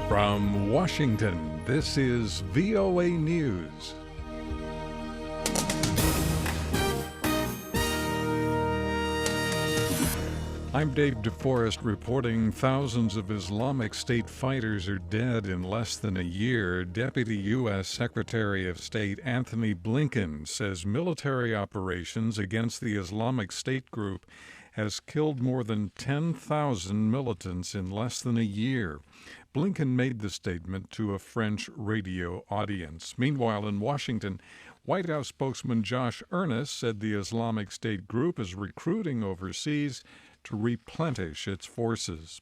From Washington, this is VOA News. I'm David Forrest reporting thousands of Islamic State fighters are dead in less than a year. Deputy U.S. Secretary of State Antony Blinken says military operations against the Islamic State group has killed more than 10,000 militants in less than a year. Blinken made the statement to a French radio audience. Meanwhile, in Washington, White House spokesman Josh Earnest said the Islamic State group is recruiting overseas to replenish its forces.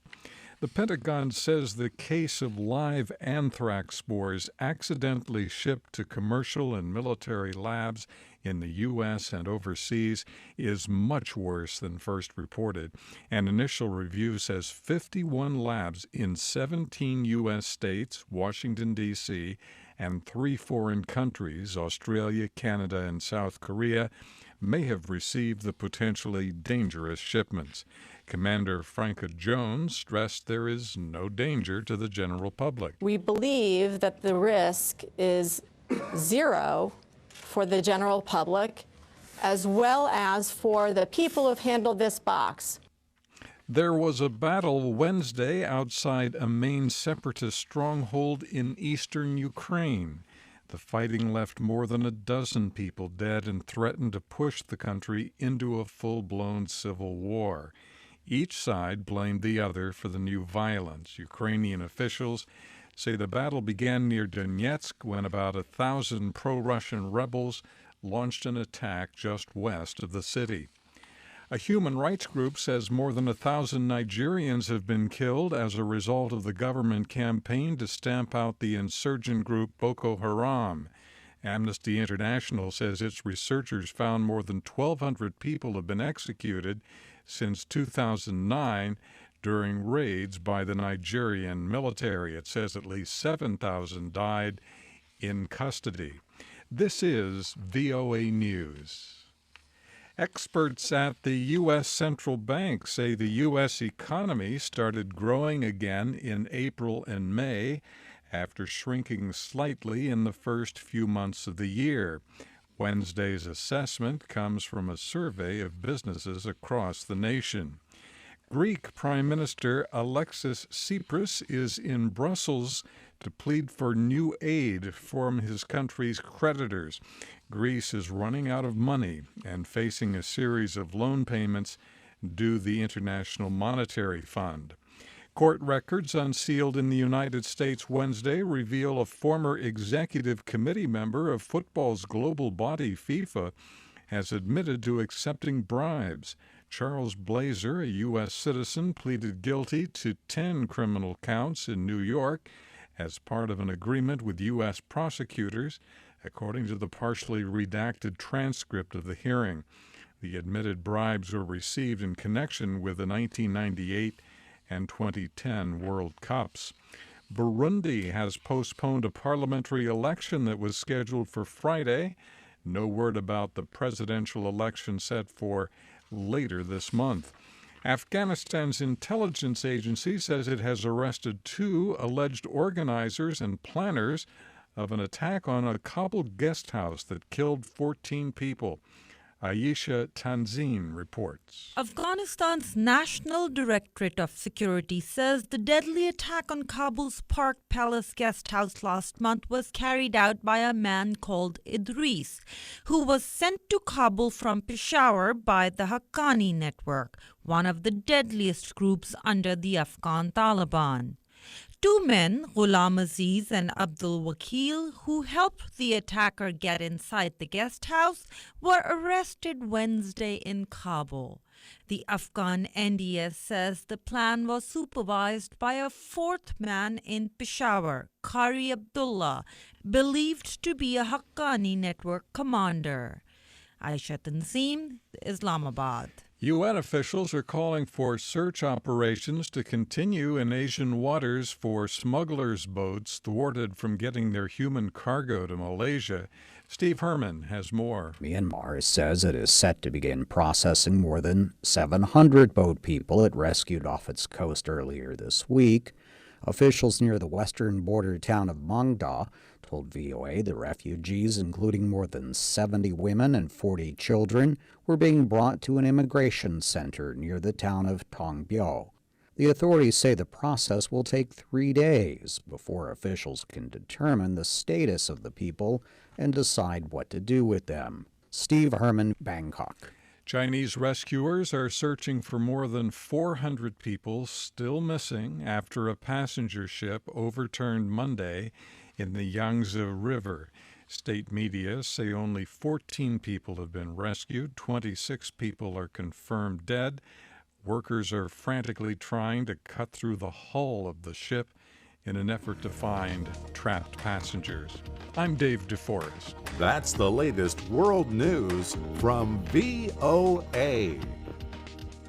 The Pentagon says the case of live anthrax spores accidentally shipped to commercial and military labs in the U.S. and overseas is much worse than first reported. An initial review says 51 labs in 17 U.S. states, Washington, D.C., and 3 foreign countries, Australia, Canada, and South Korea, may have received the potentially dangerous shipments. Commander Franca Jones stressed there is no danger to the general public. We believe that the risk is zero for the general public, as well as for the people who've handled this box. There was a battle Wednesday outside a main separatist stronghold in eastern Ukraine. The fighting left more than a dozen people dead and threatened to push the country into a full-blown civil war. Each side blamed the other for the new violence. Ukrainian officials say the battle began near Donetsk when about 1,000 pro-Russian rebels launched an attack just west of the city. A human rights group says more than 1,000 Nigerians have been killed as a result of the government campaign to stamp out the insurgent group Boko Haram. Amnesty International says its researchers found more than 1,200 people have been executed since 2009 during raids by the Nigerian military. It says at least 7,000 died in custody. This is VOA News. Experts at the U.S. Central Bank say the U.S. economy started growing again in April and May after shrinking slightly in the first few months of the year. Wednesday's assessment comes from a survey of businesses across the nation. Greek Prime Minister Alexis Tsipras is in Brussels to plead for new aid from his country's creditors. Greece is running out of money and facing a series of loan payments due the International Monetary Fund. Court records unsealed in the United States Wednesday reveal a former executive committee member of football's global body FIFA has admitted to accepting bribes. Charles Blazer, a U.S. citizen, pleaded guilty to 10 criminal counts in New York as part of an agreement with U.S. prosecutors, according to the partially redacted transcript of the hearing. The admitted bribes were received in connection with the 1998 and 2010 World Cups. Burundi has postponed a parliamentary election that was scheduled for Friday. No word about the presidential election set for later this month. Afghanistan's intelligence agency says it has arrested 2 alleged organizers and planners of an attack on a Kabul guest house that killed 14 people. Ayesha Tanzeen reports. Afghanistan's National Directorate of Security says the deadly attack on Kabul's Park Palace guest house last month was carried out by a man called Idris, who was sent to Kabul from Peshawar by the Haqqani network, one of the deadliest groups under the Afghan Taliban. 2 men, Ghulam Aziz and Abdul Wakil, who helped the attacker get inside the guest house, were arrested Wednesday in Kabul. The Afghan NDS says the plan was supervised by a 4th man in Peshawar, Qari Abdullah, believed to be a Haqqani network commander. Aisha Tanzim, Islamabad. UN officials are calling for search operations to continue in Asian waters for smugglers' boats thwarted from getting their human cargo to Malaysia. Steve Herman has more. Myanmar says it is set to begin processing more than 700 boat people it rescued off its coast earlier this week. Officials near the western border town of Mongda told VOA the refugees, including more than 70 women and 40 children, were being brought to an immigration center near the town of Tongbyo. The authorities say the process will take 3 days before officials can determine the status of the people and decide what to do with them. Steve Herman, Bangkok. Chinese rescuers are searching for more than 400 people still missing after a passenger ship overturned Monday in the Yangtze River. State media say only 14 people have been rescued. 26 people are confirmed dead. Workers are frantically trying to cut through the hull of the ship in an effort to find trapped passengers. I'm David Forrest. That's the latest world news from VOA.